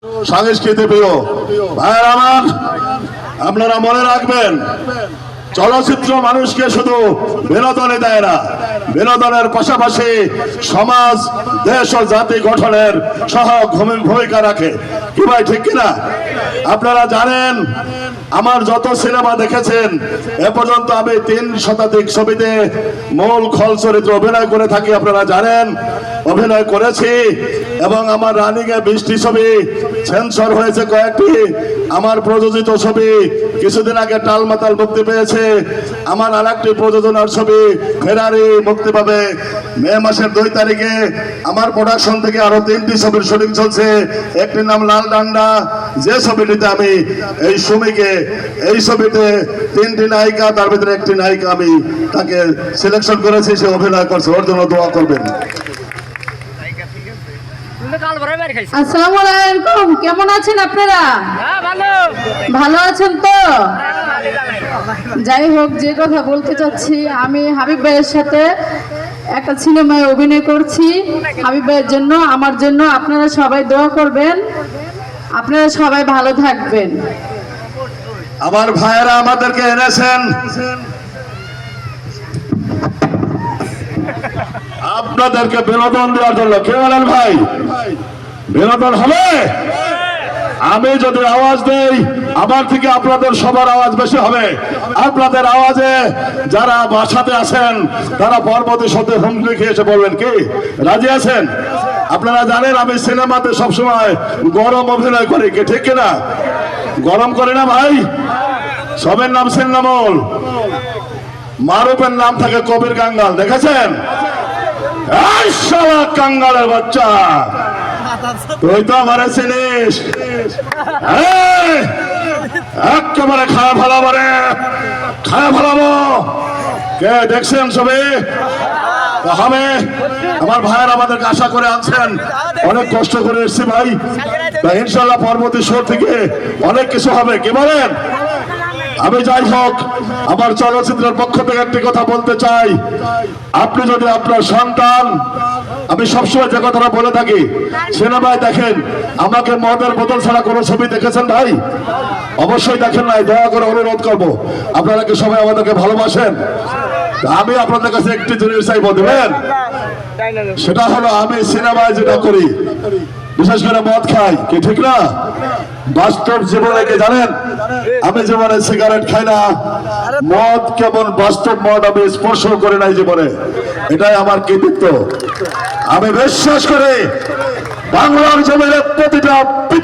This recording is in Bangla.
সংস্কৃতি প্রিয় ভাইয়ের আমার, আপনারা মনে রাখবেন, চলচ্চিত্র মানুষকে শুধু বিনোদনে দেয় না, বিনোদনের পাশাপাশি সমাজ, দেশ ও জাতি গঠনের সহায়ক ভূমিকা রাখে। কি ভাই, ঠিক কিনা? আপনারা জানেন, আমার যত সিনেমা দেখেছেন এ পর্যন্ত আমি 3 শতাধিক ছবিতে মূল খল চরিত্র অভিনয় করে থাকি। আপনারা জানেন, অভিনয় করেছি এবং আমার রানিং এ 20টি ছবি সেন্সর হয়েছে, কয়েকটি আমার প্রযোজিত ছবি কিছুদিন আগে টালমাতাল মুক্তি পেয়েছে। আমার আরেকটি প্রযোজনার ছবি ফেরারি মুক্তি পাবে মে মাসের 2 তারিখে। আমার প্রোডাকশন থেকে আরো 3টি ছবির শুটিং চলছে। একটির নাম লাল ডান্ডা, যে ছবিটিতে আমি এই সুমিকে, এই ছবিতে 3টি নায়িকা, তার ভিতরে একটি নায়িকা আমি তাকে সিলেকশন করেছি, সে অভিনয় করছে। ওর জন্য দোয়া করবেন। আসসালামু আলাইকুম, কেমন আছেন আপনারা? ভালো আছেন তো? যাই হোক, যে কথা বলতে চাচ্ছি, আমি হাবিব ভাইয়ের সাথে একটা সিনেমায় অভিনয় করছি। হাবিব ভাইয়ের জন্য, আমার জন্য আপনারা সবাই দোয়া করবেন। আপনারা সবাই ভালো থাকবেন। আমার ভাইয়েরা আমাদেরকে এনেছেন আপনাদেরকে বিনোদন দেওয়ার জন্য। কে বলেন ভাই, বিনোদন হবে? আমি যদি আওয়াজ দেই, আমার থেকে আপনাদের সবার আওয়াজ বেশি হবে। আপনাদের আওয়াজে যারা বাসাতে আছেন তারা পরবর্তী সত্যি হুমকি খেয়ে এসে বলবেন, কি রাজি আছেন? আপনারা জানেন, আমি সিনেমাতে সবসময় গরম অভিনয় করি, কি ঠিক কিনা? গরম করে না ভাই? সবের নাম সিন্নামল, মারুফের নাম থাকে কবির কাঙ্গাল, দেখেছেন? কাঙ্গালের বাচ্চা, তুই তো আমার চিনিস, একেবারে খায় ফেলাবো রে, খায় ফেলাবো। কে দেখছেন সবে? হবে। আমার ভাইয়ের আমাদেরকে আশা করে আনছেন, অনেক কষ্ট করে এসছি ভাই। ইনশাল্লাহ পরবর্তী শো থেকে অনেক কিছু হবে। কি বলেন? আমি যাই হোক, আমার চলচ্চিত্রের পক্ষ থেকে একটি কথা বলতে চাই। আপনি যদি আপনার সন্তান, আমি সবসময় যে কথাটা বলে থাকি, সিনেমায় দেখেন, আমাকে মদের বোতল ছাড়া কোনো ছবি দেখেছেন ভাই? অবশ্যই দেখেন নাই। দয়া করে অনুরোধ করবো, আপনারা কি সবাই আমাদেরকে ভালোবাসেন? আমি আপনাদের কাছে একটি জিনিস চাইবো, দেবেন? সেটা হলো, আমি সিনেমায় যেটা করি, বিশেষ করে মদ খাই, কি ঠিক না? বাস্তব জীবনে কি জানেন, আমি জীবনে সিগারেট খাই না, মদ কেমন বাস্তব মদ আমি স্পর্শ করি নাই জীবনে। এটাই আমার কৃতিত্ব। আমি বিশ্বাস করি, বাংলার জমিনে প্রতিটা পিতা